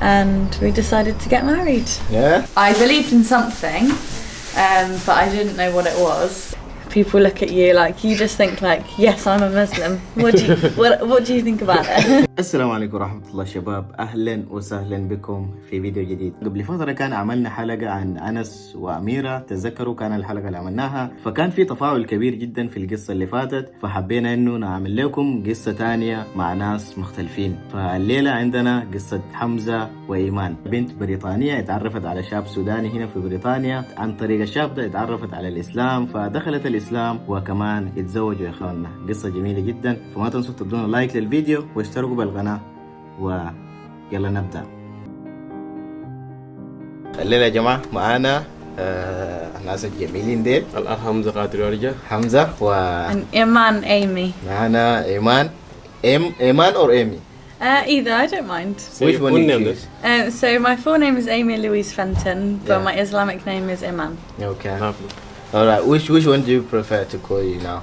and we decided to get married. Yeah? I believed in something, but I didn't know what it was. People look at you like, you just think like, yes, I'm a Muslim. What do you think about it? السلام عليكم ورحمة الله شباب، أهلا وسهلا بكم في فيديو جديد. قبل فترة كان عملنا حلقة عن أنس وأميرة، تذكروا كان الحلقة اللي عملناها، فكان في تفاعل كبير جدا في القصة اللي فاتت، فحبينا إنه نعمل لكم قصة تانية مع ناس مختلفين. فالليلة عندنا قصة حمزة وإيمان، بنت بريطانية اتعرفت على شاب سوداني هنا في بريطانيا. عن طريق الشاب ده اتعرفت على الإسلام، فدخلت الإسلام وكمان اتزوجوا يا إخواننا. قصة جميلة جدا، فما تنسوا تدونا لايك للفيديو واشتركوا بالقناة ويلا نبدأ. الليلة يا جماعة معانا ناس جميلين ديل. الأخ حمزة قادر ورجع. حمزة و إيمان Amy. معانا إيمان. إيمان or Amy? Either, I don't mind. Which one do you choose? So my full name is Amy Louise Fenton, but my Islamic name is Iman. Okay. Lovely. Alright, which one do you prefer to call you now?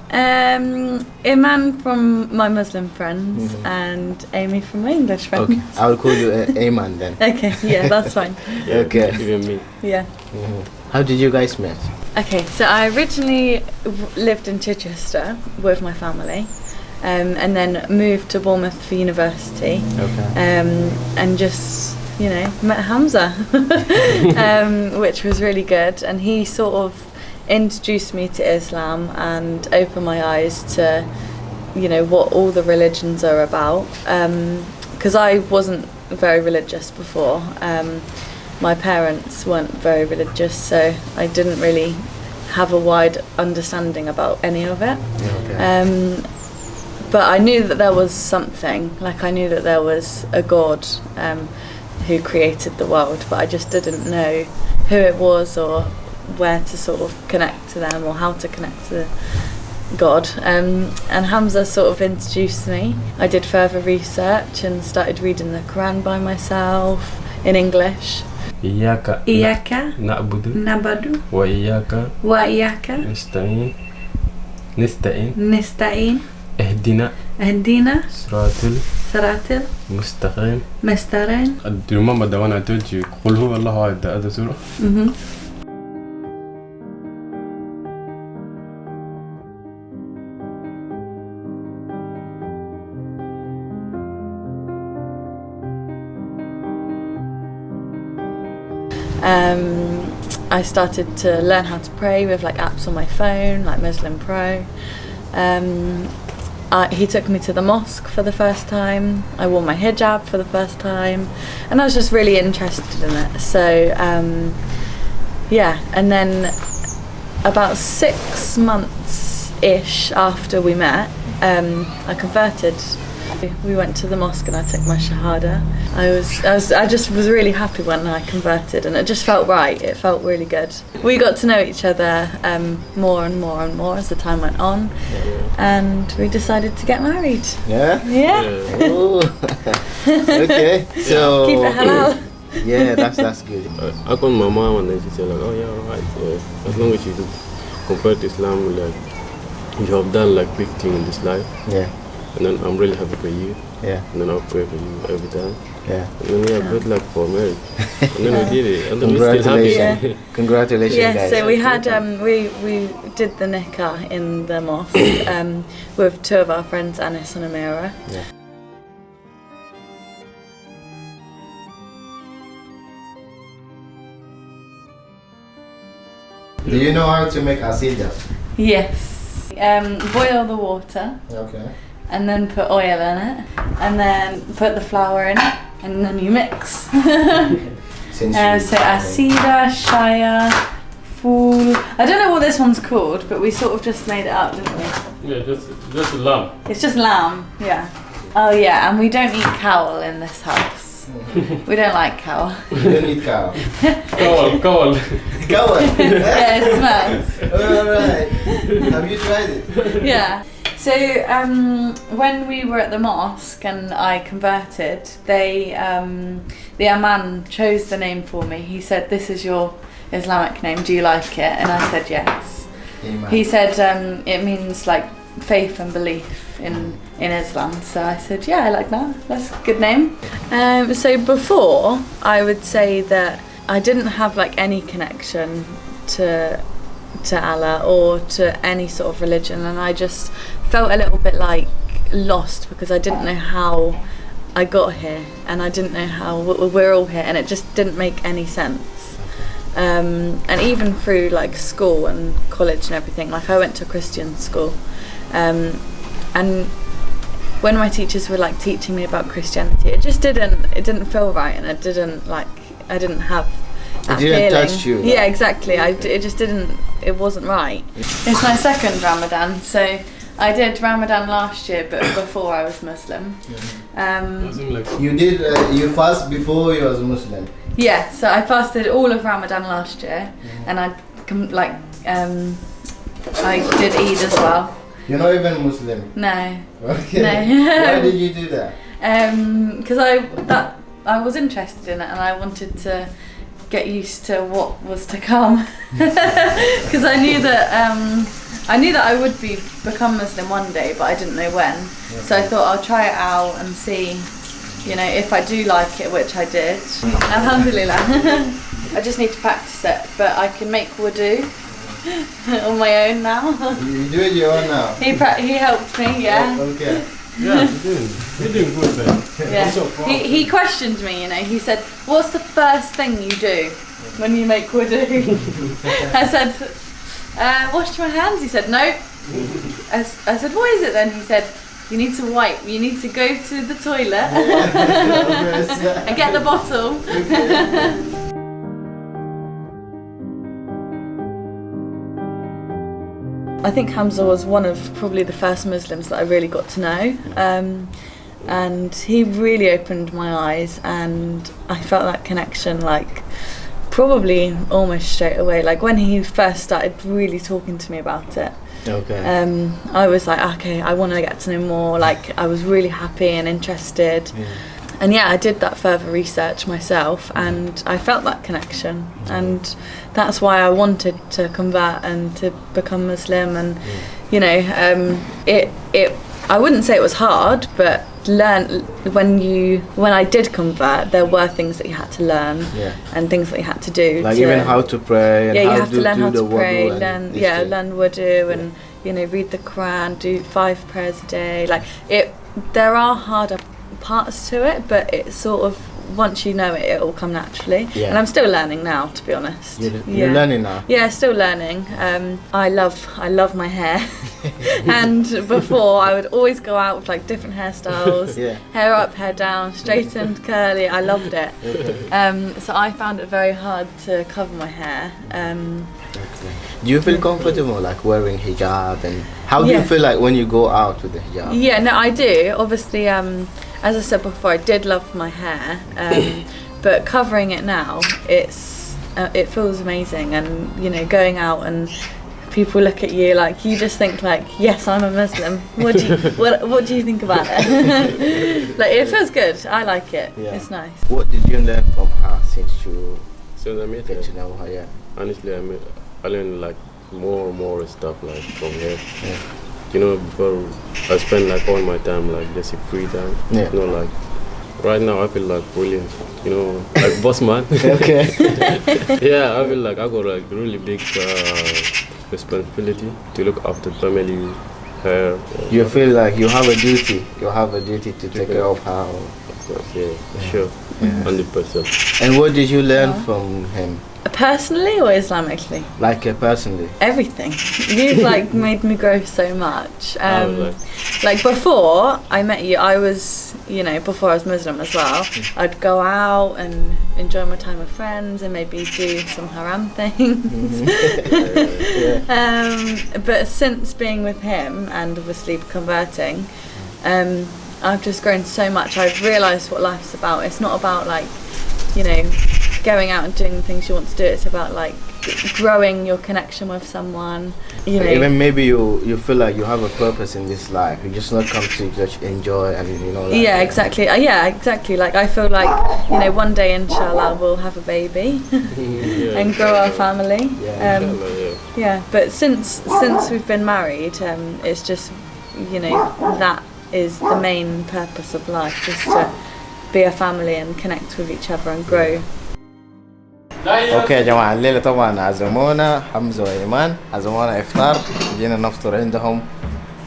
Iman from my Muslim friends and Amy from my English friends. Okay, I will call you Ayman then. Okay, yeah, that's fine. Okay. Even me. Yeah. How did you guys meet? Okay, so I originally lived in Chichester with my family, and then moved to Bournemouth for university. Okay. And just, you know, met Hamza, which was really good. And he sort of introduced me to Islam and opened my eyes to, you know, what all the religions are about. Because I wasn't very religious before. My parents weren't very religious, so I didn't really have a wide understanding about any of it. Okay. But I knew that there was something, like I knew that there was a God who created the world, but I just didn't know who it was or where to sort of connect to them or how to connect to God. And Hamza sort of introduced me. I did further research and started reading the Quran by myself in English. إياك نعبد وإياك نستعين اهدنا صراط مستقيم. المستقيم. Remember the one I told you, قل هو الله أحد, the other surah? I started to learn how to pray with like apps on my phone, like Muslim Pro. He took me to the mosque for the first time. I wore my hijab for the first time, and I was just really interested in it. So yeah, and then about 6 months-ish after we met, I converted. We went to the mosque and I took my shahada. I just was really happy when I converted, and it just felt right. It felt really good. We got to know each other more and more and more as the time went on, and we decided to get married. Yeah? Yeah. Ooh. Okay. So Keep it halal. yeah, that's good. I called my mom and then she said like, oh yeah, alright. As long as you do convert to Islam, like you have done like big thing in this life. Yeah. And then I'm really happy for you. Yeah. And then I'll pray for you every time. Yeah. And then we have good luck for marriage. And then we did it. And then we're still happy. Yeah. Congratulations, Yeah, guys. so we had we did the nikah in the mosque with 2 of our friends, Anis and Amira. Yeah. Do you know how to make asida? Yes. Boil the water. Okay. And then put oil in it, and then put the flour in it, and then you mix. So asida, shaya, fool. I don't know what this one's called, but we sort of just made it up, didn't we? Yeah, just lamb. It's just lamb, yeah. Oh yeah, and we don't eat cow in this house. We don't like cow. You don't eat cow. Kawal. Cow? Yeah, it smells. Alright. Have you tried it? Yeah. So when we were at the mosque and I converted, the Imam chose the name for me. He said, "This is your Islamic name. Do you like it?" And I said yes. Iman. He said it means like faith and belief in Islam. So I said, yeah, I like that. That's a good name. So before, I would say that I didn't have like any connection to Allah or to any sort of religion, and I just felt a little bit like lost because I didn't know how I got here, and I didn't know how we're all here, and it just didn't make any sense. And even through like school and college and everything, like I went to a Christian school, and when my teachers were like teaching me about Christianity, it didn't feel right, and I didn't have that It didn't feeling. touch you, like. Yeah, exactly. It wasn't right. It's my second Ramadan, so I did Ramadan last year, but before I was Muslim. You fast before you was Muslim. Yeah, so I fasted all of Ramadan last year, and I did Eid as well. You're not even Muslim. No. Okay. No. Why did you do that? Because I was interested in it, and I wanted to get used to what was to come. Because I knew that I would become Muslim one day, but I didn't know when. Okay. So I thought I'll try it out and see, if I do like it, which I did. Alhamdulillah. I just need to practice it, but I can make wudu on my own now. You do it your own now? He helped me, yeah. Okay. Yeah, you're doing good, man. Yeah. He questioned me, he said, what's the first thing you do when you make wudu? I said, wash my hands. He said, no. I said, what is it then? He said, you need to wipe, you need to go to the toilet and get the bottle. I think Hamza was one of probably the first Muslims that I really got to know, and he really opened my eyes, and I felt that connection like probably almost straight away, like when he first started really talking to me about it. Okay. I was like, okay, I want to get to know more. Like I was really happy and interested. Yeah. And yeah, I did that further research myself, and I felt that connection, and that's why I wanted to convert and to become Muslim. And I wouldn't say it was hard, but when I did convert, there were things that you had to learn, and things that you had to do. Like even how to pray. And you how have to learn how to pray, learn wudu, and read the Quran, do 5 prayers a day. Like there are harder parts to it, but it's sort of, once you know it, it'll come naturally. Yeah. And I'm still learning now, to be honest. You're learning now? Yeah, still learning. I love my hair. And before, I would always go out with like different hairstyles, hair up, hair down, straightened, curly. I loved it. So I found it very hard to cover my hair. Do you feel comfortable like wearing hijab, and how do you feel like when you go out with the hijab? Yeah, no, I do. Obviously, as I said before, I did love my hair, but covering it now, it feels amazing, and going out and people look at you like, you just think like, yes, I'm a Muslim. What do you think about it? Like it feels good. I like it. Yeah. It's nice. What did you learn from her since I met her? Get to know her, yeah. Honestly, I learned like more stuff like from here. Yeah. Before I spend like all my time like just free time. Yeah. Like right now I feel like really, like boss man. Okay. Yeah, I feel like I got like really big responsibility to look after family, her. You feel like you have a duty. You have a duty to take care of her. Of course, yeah. Sure, 100%. And what did you learn from him? Personally or Islamically? Like personally. Everything. You've like made me grow so much. Like before I met you, I was, before I was Muslim as well, I'd go out and enjoy my time with friends and maybe do some haram things. But since being with him and obviously converting, I've just grown so much. I've realised what life's about. It's not about like, going out and doing the things you want to do. It's about like growing your connection with someone. Even maybe you feel like you have a purpose in this life. You just not come to just enjoy and exactly. Exactly. Like I feel like one day inshallah we'll have a baby and grow our family. But since we've been married, it's just you know, that is the main purpose of life, just to be a family and connect with each other and grow. اوكي يا جماعة، الليلة طبعا عزمونا حمزة وإيمان، عزمونا إفطار، جينا نفطر عندهم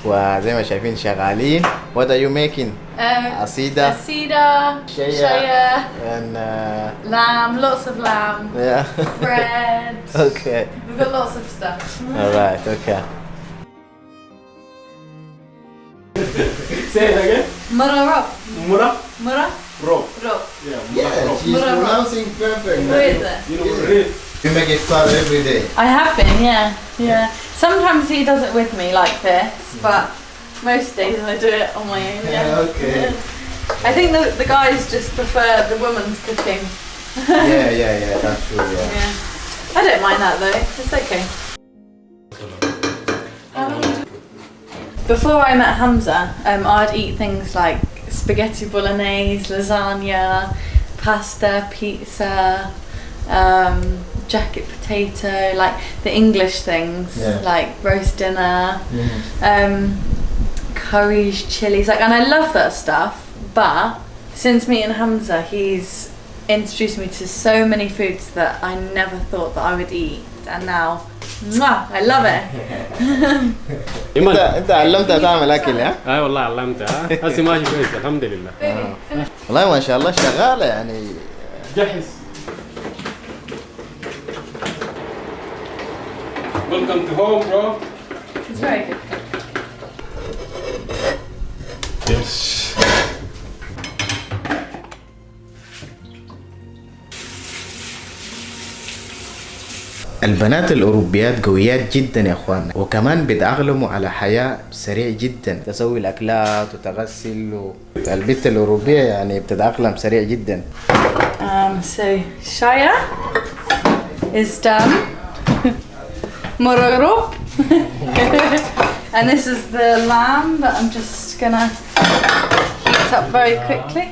وزي ما شايفين شغالين. What are you making? عصيدة Shaya, and lamb, lots of lamb, yeah. bread. Okay. We've got lots of stuff. Alright, okay. Say it again. Mura. Rob. Yeah, she's pronouncing perfect. Who is it? You know, Red. You make iftar every day. I have been, yeah. Sometimes he does it with me like this, but most days I do it on my own. Yeah. Okay. I think the guys just prefer the woman's cooking. Yeah, that's true, yeah. Yeah. I don't mind that though. It's okay. Before I met Hamza, I'd eat things like spaghetti bolognese, lasagna, pasta, pizza, jacket potato, like the English things, like roast dinner, curries, chilies, like, and I love that stuff. But since meeting Hamza, he's introduced me to so many foods that I never thought that I would eat, and now, mwah, I love it. انت علمتها تعمل اكل ها؟ اي والله علمتها. هسه ماشي كويس الحمد لله. والله ما شاء الله شغالة يعني. جهز. Welcome to home, bro. It's very good. Yes. البنات الأوروبيات قويات جدا يا اخواننا، وكمان بيتأقلموا على حياة سريع جدا، تسوي الأكلات وتغسل البنت الأوروبية يعني بتتأقلم سريع جدا. So Shaya is done. Mororop. And this is the lamb that I'm just gonna heat up very quickly.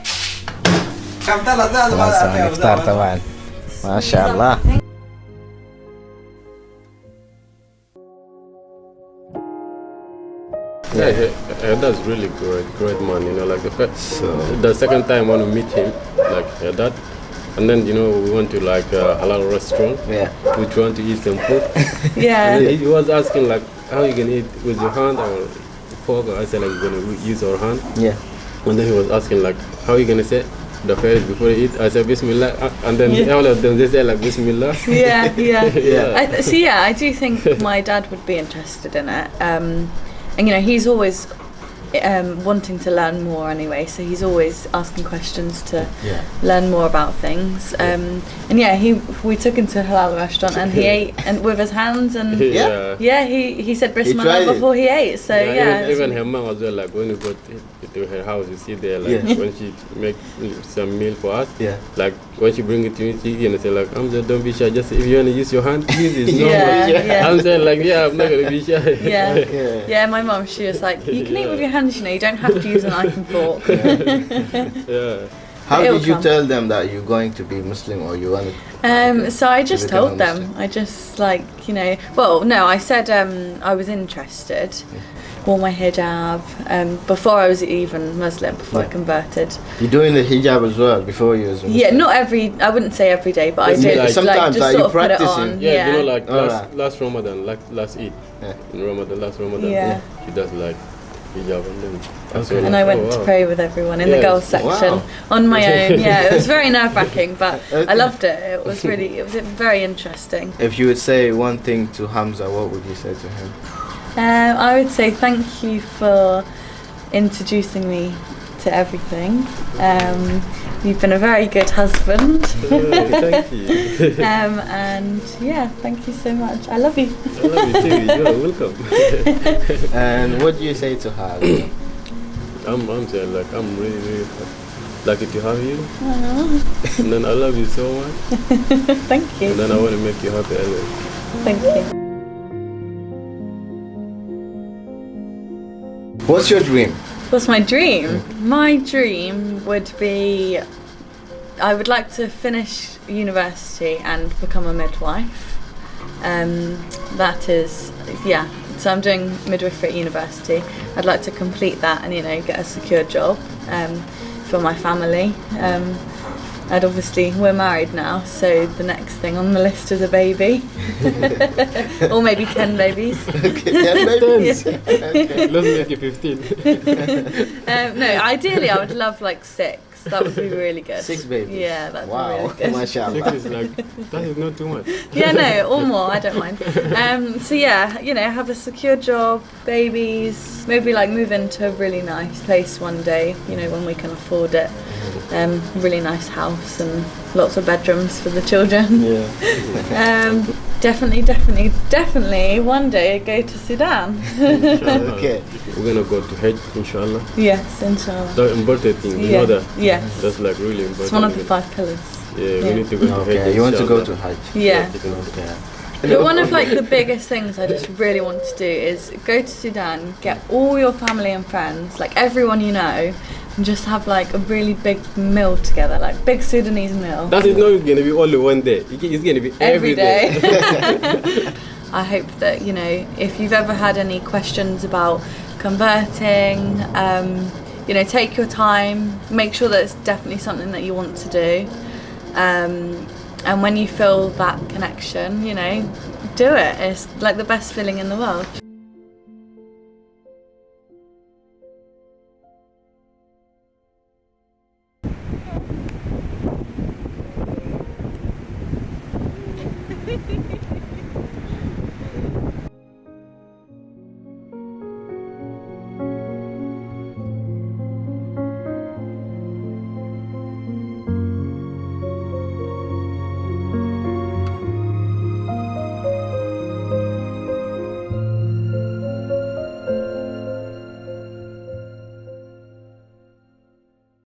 خلاص الإفطار طبعا ما شاء الله. Yeah, that's really great man. You know, like the second time I want to meet him, like that, and then you know we went to like a halal restaurant. Yeah. We want to eat some food. Yeah. And then he was asking like, how you gonna eat with your hand or fork? I said like we're gonna use our hand. Yeah. And then he was asking like, how you gonna say the first before you eat? I said Bismillah, and then all of them they said like Bismillah. Yeah. I do think my dad would be interested in it. And you know, he's always wanting to learn more anyway, so he's always asking questions to learn more about things. And yeah, we took him to a halal restaurant and he ate and with his hands and he said Bismillah before he ate. So even her mom as well. Like when we go to her house, you see there like when she make some meal for us. Yeah. Like when she bring it to me, she gonna say like, don't be shy. Just if you wanna use your hand, use it. I'm saying like, I'm not gonna be shy. Yeah. My mom, she was like, you can eat with your hands. You know, you don't have to use a knife and fork. How did you tell them that you're going to be Muslim or you want to? So I just told them. I just like, you know, well, no, I said I was interested. Wore my hijab before I was even Muslim, before I converted. You're doing the hijab as well before you was Muslim? Yeah, not I wouldn't say every day, but I did like, sometimes just like sort of put it on. Yeah, you know, like last Ramadan, like last Eid, in last Ramadan, she does like hijab and then. And I went to pray with everyone in the girls section on my own. Yeah, it was very nerve-wracking, but I loved it. It was very interesting. If you would say one thing to Hamza, what would you say to him? I would say thank you for introducing me to everything. You've been a very good husband. Thank you. And yeah, thank you so much. I love you. I love you too. You're welcome. And what do you say to her? I'm saying like I'm really lucky to have you. And then I love you so much. Thank you. And then I want to make you happy always. Thank you. What's your dream? What's my dream? My dream would be I would like to finish university and become a midwife. That is, So I'm doing midwifery at university. I'd like to complete that and, you know, get a secure job for my family. And obviously we're married now, so the next thing on the list is a baby. Or maybe 10 babies. Okay, 10 babies. Okay. Let's make it 15. No, ideally I would love like 6. That would be really good. 6 babies. Yeah, that'd Wow. be really good. Mashallah. 6 is like, that is not too much. Yeah, no, or more, I don't mind. So yeah, you know, have a secure job, babies, maybe like move into a really nice place one day, you know, when we can afford it. Really nice house and lots of bedrooms for the children. Yeah. Definitely one day go to Sudan. Okay. We're gonna go to Hajj, inshallah. Yes, inshallah. The important thing, you Yeah. know that? Yes. That's like really important. It's one of the 5 pillars. Yeah, we need to go to Hajj. Okay, you want to go inshallah. to Hajj? Yeah. Okay. But one of like the biggest things I just really want to do is go to Sudan, get all your family and friends, like everyone you know, and just have like a really big meal together, like big Sudanese meal. That is not gonna be only one day. It's gonna be every day. I hope that, you know, if you've ever had any questions about converting, you know, take your time, make sure that it's definitely something that you want to do. And when you feel that connection, you know, do it. It's like the best feeling in the world.